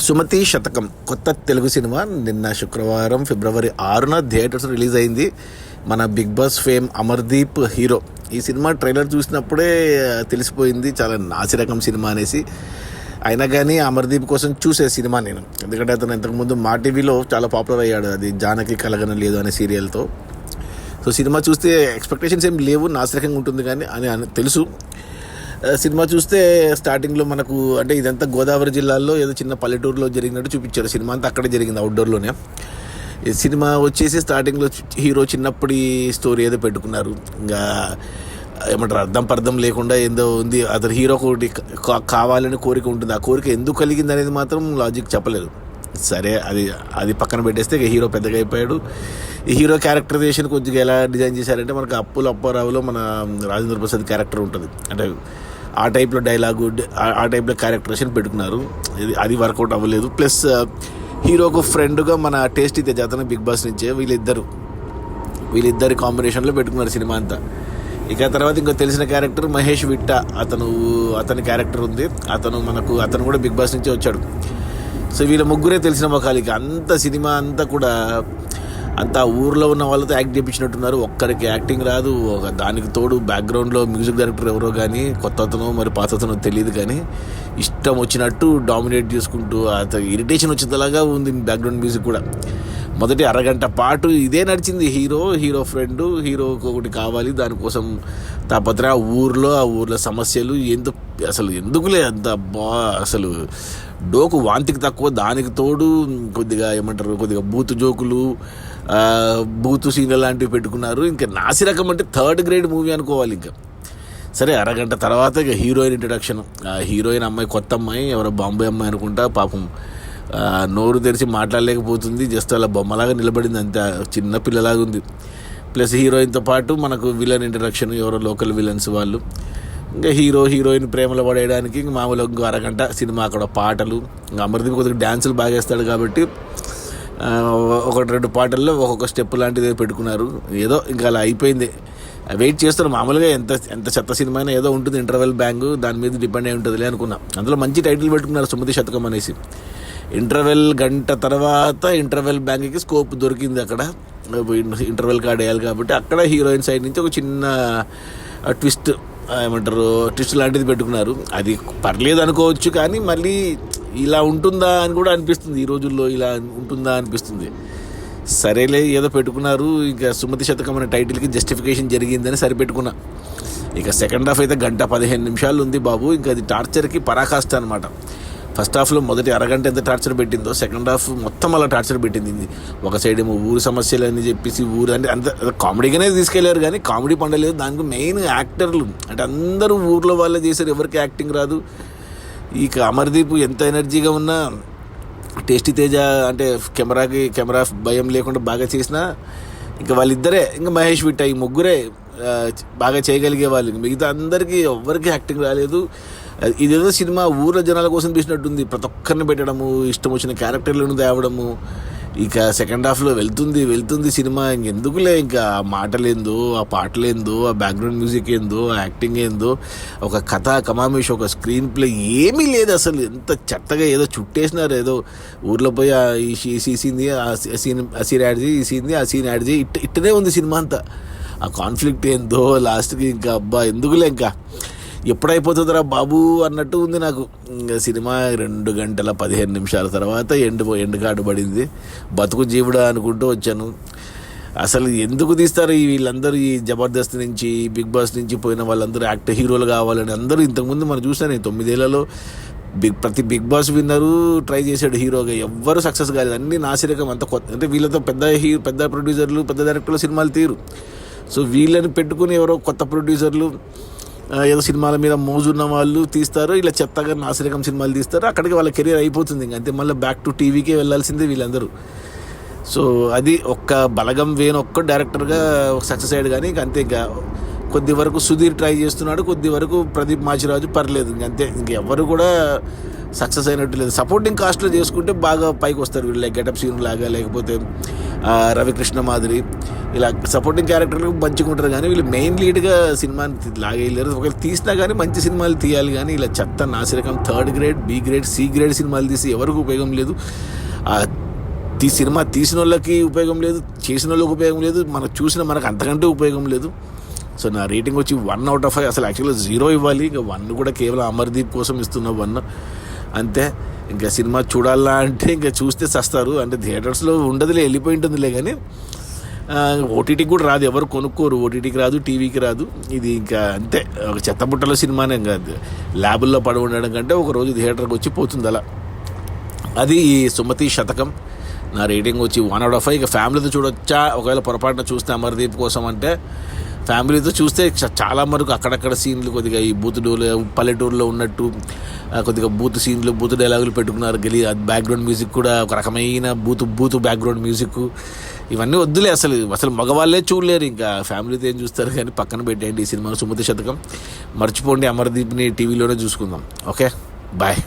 సుమతి శతకం కొత్త తెలుగు సినిమా నిన్న శుక్రవారం ఫిబ్రవరి 6న థియేటర్స్ రిలీజ్ అయింది. మన Bigg Boss fame Amardeep hero. ఈ సినిమా ట్రైలర్ చూసినప్పుడే తెలిసిపోయింది చాలా నాసిరకం సినిమా అనేసి. అయినా కానీ అమర్దీప్ కోసం చూసే సినిమా నేను, ఎందుకంటే అతను ఇంతకుముందు మా టీవీలో చాలా పాపులర్ అయ్యాడు, అది జానకి కలగన లేదు అనే సీరియల్తో. సో సినిమా చూస్తే ఎక్స్పెక్టేషన్స్ ఏం లేవు, నాసిరకంగా ఉంటుంది కానీ అని తెలుసు. సినిమా చూస్తే స్టార్టింగ్లో మనకు అంటే ఇదంతా గోదావరి జిల్లాలో ఏదో చిన్న పల్లెటూరులో జరిగినట్టు చూపించారు. సినిమా అంతా అక్కడే జరిగింది, అవుట్డోర్లోనే. ఈ సినిమా వచ్చేసి స్టార్టింగ్లో హీరో చిన్నప్పటి స్టోరీ ఏదో పెట్టుకున్నారు. ఇంకా ఏమంటారు, అర్థం లేకుండా ఏందో ఉంది. అతను హీరో ఒకటి కావాలని కోరిక ఉంటుంది, ఆ కోరిక ఎందుకు కలిగింది అనేది మాత్రం లాజిక్ చెప్పలేదు. సరే, అది పక్కన పెట్టేస్తే ఇక హీరో పెద్దగా అయిపోయాడు. ఈ హీరో క్యారెక్టరైజేషన్ కొద్దిగా ఎలా డిజైన్ చేశారంటే, మనకు అప్పుల అప్పారావులో మన రాజేంద్ర ప్రసాద్ క్యారెక్టర్ ఉంటుంది, అంటే ఆ టైప్లో డైలాగు, ఆ టైప్లో క్యారెక్టరైజేషన్ పెట్టుకున్నారు. అది వర్కౌట్ అవ్వలేదు. ప్లస్ హీరోకు ఫ్రెండ్గా మన టేస్టీ తేజ, అతను బిగ్ బాస్ నుంచే, వీళ్ళిద్దరి కాంబినేషన్లో పెట్టుకున్నారు సినిమా అంతా. ఇక తర్వాత ఇంకో తెలిసిన క్యారెక్టర్ మహేష్ విట్ట, అతని క్యారెక్టర్ ఉంది. అతను కూడా బిగ్ బాస్ నుంచే వచ్చాడు. సో వీళ్ళ ముగ్గురే తెలిసిన మొఖాలకి. అంత సినిమా అంతా కూడా అంతా ఊర్లో ఉన్న వాళ్ళతో యాక్ట్ చేయించినట్టున్నారు. ఒక్కడికి యాక్టింగ్ రాదు. దానికి తోడు బ్యాక్గ్రౌండ్లో మ్యూజిక్ డైరెక్టర్ ఎవరో కానీ, కొత్త అతనో మరి పాత అతనో తెలియదు కానీ ఇష్టం వచ్చినట్టు డామినేట్ చేసుకుంటూ అతను ఇరిటేషన్ వచ్చేలాగా ఉంది బ్యాక్గ్రౌండ్ మ్యూజిక్ కూడా. మొదటి అరగంట పాటు ఇదే నడిచింది. హీరో ఫ్రెండ్, హీరోకి ఒకటి కావాలి, దానికోసం తాపత్ర, ఆ ఊర్లో సమస్యలు అసలు ఎందుకులే అంత అసలు డోకు వాంతికి తక్కువ. దానికి తోడు కొద్దిగా బూతు జోకులు, బూతు సీన్లు లాంటివి పెట్టుకున్నారు. ఇంకా నాసిరకం అంటే థర్డ్ గ్రేడ్ మూవీ అనుకోవాలి. ఇంకా సరే, అరగంట తర్వాత ఇక హీరోయిన్ ఇంట్రడక్షన్. ఆ హీరోయిన్ అమ్మాయి, కొత్త అమ్మాయి, ఎవరో బాంబే అమ్మాయి అనుకుంటా. పాపం నోరు తెరిచి మాట్లాడలేకపోతుంది, జస్ట్ అలా బొమ్మలాగా నిలబడింది, అంతే చిన్న పిల్లలాగా ఉంది. ప్లస్ హీరోయిన్తో పాటు మనకు విలన్ ఇంట్రడక్షన్, ఎవరో లోకల్ విలన్స్ వాళ్ళు. ఇంకా హీరోయిన్ ప్రేమలో పడేయడానికి ఇంక మామూలుగా ఇంకో అరగంట సినిమా. అక్కడ పాటలు, ఇంకా అమర్దీప్ కొద్దిగా డ్యాన్సులు బాగా వేస్తాడు కాబట్టి 1-2 పాటల్లో ఒక్కొక్క స్టెప్ లాంటిది పెట్టుకున్నారు. ఏదో ఇంకా అలా అయిపోయింది. వెయిట్ చేస్తారు. మామూలుగా ఎంత చెత్త సినిమా అయినా ఏదో ఉంటుంది, ఇంటర్వెల్ బ్యాంగ్, దాని మీద డిపెండ్ అయి ఉంటుందిలే అనుకున్నా. అందులో మంచి టైటిల్ పెట్టుకున్నారు, సుమతి శతకం అనేసి. గంట తర్వాత ఇంటర్వెల్ బ్యాంక్కి స్కోప్ దొరికింది. అక్కడ ఇంటర్వెల్ కార్డ్ వేయాలి కాబట్టి అక్కడ హీరోయిన్ సైడ్ నుంచి ఒక చిన్న ట్విస్ట్ లాంటిది పెట్టుకున్నారు. అది పర్లేదు అనుకోవచ్చు, కానీ మళ్ళీ ఇలా ఉంటుందా అని కూడా అనిపిస్తుంది. ఈ రోజుల్లో ఇలా ఉంటుందా అనిపిస్తుంది. సరేలే, ఏదో పెట్టుకున్నారు. ఇక సుమతి శతకం అనే టైటిల్కి జస్టిఫికేషన్ జరిగిందని సరిపెట్టుకున్నా. ఇక సెకండ్ హాఫ్ అయితే 1:15 ఉంది బాబు. ఇంకా అది టార్చర్కి పరాకాష్ట అనమాట. ఫస్ట్ హాఫ్లో మొదటి అరగంట ఎంత టార్చర్ పెట్టిందో, సెకండ్ హాఫ్ మొత్తం అలా టార్చర్ పెట్టింది. ఒక సైడ్ ఏమో ఊరు సమస్యలు అని చెప్పేసి, ఊరు అంటే అంత కామెడీగానే తీసుకెళ్లారు, కానీ కామెడీ పండలేదు. దానికి మెయిన్ యాక్టర్లు అంటే అందరూ ఊర్లో వాళ్ళే చేశారు, ఎవరికి యాక్టింగ్ రాదు. ఇక అమర్దీప్ ఎంత ఎనర్జీగా ఉన్నా, టేస్టీ తేజ అంటే కెమెరా భయం లేకుండా బాగా చేసినా, ఇంకా వాళ్ళిద్దరే, ఇంకా మహేష్ విట్ట, ఈ ముగ్గురే బాగా చేయగలిగే వాళ్ళు. మిగతా అందరికీ ఎవరికి యాక్టింగ్ రాలేదు. ఇదేదో సినిమా ఊర్ల జనాల కోసం తీసినట్టుంది. ప్రతి ఒక్కరిని పెట్టడము, ఇష్టం వచ్చిన క్యారెక్టర్లను తేవడము. ఇక సెకండ్ హాఫ్లో వెళ్తుంది సినిమా. ఇంకెందుకులే, ఇంకా ఆ మాటలేందో, ఆ పాటలేందో, ఆ బ్యాక్గ్రౌండ్ మ్యూజిక్ ఏందో, ఆ యాక్టింగ్ ఏందో, ఒక కథ కమామేష్, ఒక స్క్రీన్ ప్లే ఏమీ లేదు అసలు. ఎంత చెత్తగా ఏదో చుట్టేసినారు. ఏదో ఊర్లో పోయి ఈ సీన్ది, ఆ సీన్ యాడ్ చేయి, ఈ సీన్ది ఆ సీన్ యాడ్ చేయి, ఇట్టనే ఉంది సినిమా అంతా. ఆ కాన్ఫ్లిక్ట్ ఏందో లాస్ట్కి ఇంకా అబ్బా ఎందుకులే, ఇంకా ఎప్పుడైపోతుందిరా బాబు అన్నట్టు ఉంది నాకు. సినిమా 2:15 తర్వాత ఎండ్ కార్డు పడింది. బతుకు జీవుడా అనుకుంటూ వచ్చాను. అసలు ఎందుకు తీస్తారు వీళ్ళందరూ? ఈ జబర్దస్త్ నుంచి, బిగ్ బాస్ నుంచి పోయిన వాళ్ళందరూ హీరోలు కావాలని అందరూ. ఇంతకుముందు మనం చూసాను 9 ఏళ్లలో ప్రతి బిగ్ బాస్ విన్నరు ట్రై చేశాడు హీరోగా, ఎవ్వరూ సక్సెస్ కాలేదు. అన్ని నాసిరకం, అంత కొత్త. అంటే వీళ్ళతో పెద్ద ప్రొడ్యూసర్లు, పెద్ద డైరెక్టర్లు సినిమాలు తీరు. సో వీళ్ళని పెట్టుకుని ఎవరో కొత్త ప్రొడ్యూసర్లు, ఏదో సినిమాల మీద మోజున్న వాళ్ళు తీస్తారు, ఇలా చెత్తగా నాసిరకం సినిమాలు తీస్తారు. అక్కడికి వాళ్ళ కెరీర్ అయిపోతుంది. ఇంకంతే, మళ్ళీ బ్యాక్ టు టీవీకే వెళ్ళాల్సిందే వీళ్ళందరూ. సో అది ఒక్క బలగం వేణు ఒక్క డైరెక్టర్గా సక్సెస్ అయ్యాడు, కానీ ఇంకంతే. ఇంకా కొద్ది వరకు సుధీర్ ట్రై చేస్తున్నాడు, కొద్ది వరకు ప్రదీప్ మాచిరాజు పర్లేదు. ఇంకంతే, ఇంకెవ్వరు కూడా సక్సెస్ అయినట్టు లేదు. సపోర్టింగ్ కాస్ట్లో చేసుకుంటే బాగా పైకి వస్తారు వీళ్ళు, గెటప్ సీన్ లాగా, లేకపోతే రవికృష్ణ మాదిరి ఇలా సపోర్టింగ్ క్యారెక్టర్లు మంచిగా ఉంటారు. కానీ వీళ్ళు మెయిన్ లీడ్గా సినిమాని లాగేయలేరు. ఒకవేళ తీసినా కానీ మంచి సినిమాలు తీయాలి, కానీ ఇలా చెత్త నాసిరకం third grade, B grade, C grade సినిమాలు తీసి ఎవరికి ఉపయోగం లేదు. సినిమా తీసిన వాళ్ళకి ఉపయోగం లేదు, చేసిన వాళ్ళకి ఉపయోగం లేదు, మనకు అంతకంటే ఉపయోగం లేదు. సో నా రేటింగ్ వచ్చి 1/5. అసలు యాక్చువల్గా 0 ఇవ్వాలి, ఇంకా 1 కూడా కేవలం అమర్దీప్ కోసం ఇస్తున్న 1 అంతే. ఇంకా సినిమా చూడాలా అంటే ఇంకా చూస్తే చస్తారు. అంటే థియేటర్స్లో ఉండదులే, వెళ్ళిపోయి ఉంటుందిలే, కానీ ఓటీటీకి కూడా రాదు, ఎవరు కొనుక్కోరు, ఓటీటీకి రాదు, టీవీకి రాదు. ఇది ఇంకా అంతే, ఒక చెత్తబుట్టలో సినిమానే కాదు. ల్యాబుల్లో పడి ఉండడం కంటే ఒక రోజు థియేటర్కి వచ్చి పోతుంది అలా. అది ఈ సుమతి శతకం. నా రేటింగ్ వచ్చి 1/5. ఇక ఫ్యామిలీతో చూడొచ్చా, ఒకవేళ పొరపాటున చూస్తే అమర్దీప్ కోసం అంటే ఫ్యామిలీతో చూస్తే చాలా వరకు అక్కడక్కడ సీన్లు కొద్దిగా ఈ పల్లెటూరులో ఉన్నట్టు కొద్దిగా బూత్ సీన్లు, బూత్ డైలాగులు పెట్టుకున్నారు. బ్యాక్గ్రౌండ్ మ్యూజిక్ కూడా ఒక రకమైన బూత్ బ్యాక్గ్రౌండ్ మ్యూజిక్. ఇవన్నీ వద్దులే, అసలు మగవాళ్ళే చూడలేరు, ఇంకా ఫ్యామిలీతో ఏం చూస్తారు. కానీ పక్కన పెట్టేయండి ఈ సినిమా సుమతి శతకం, మర్చిపోండి. అమర్దీప్ని టీవీలోనే చూసుకుందాం. Okay, bye.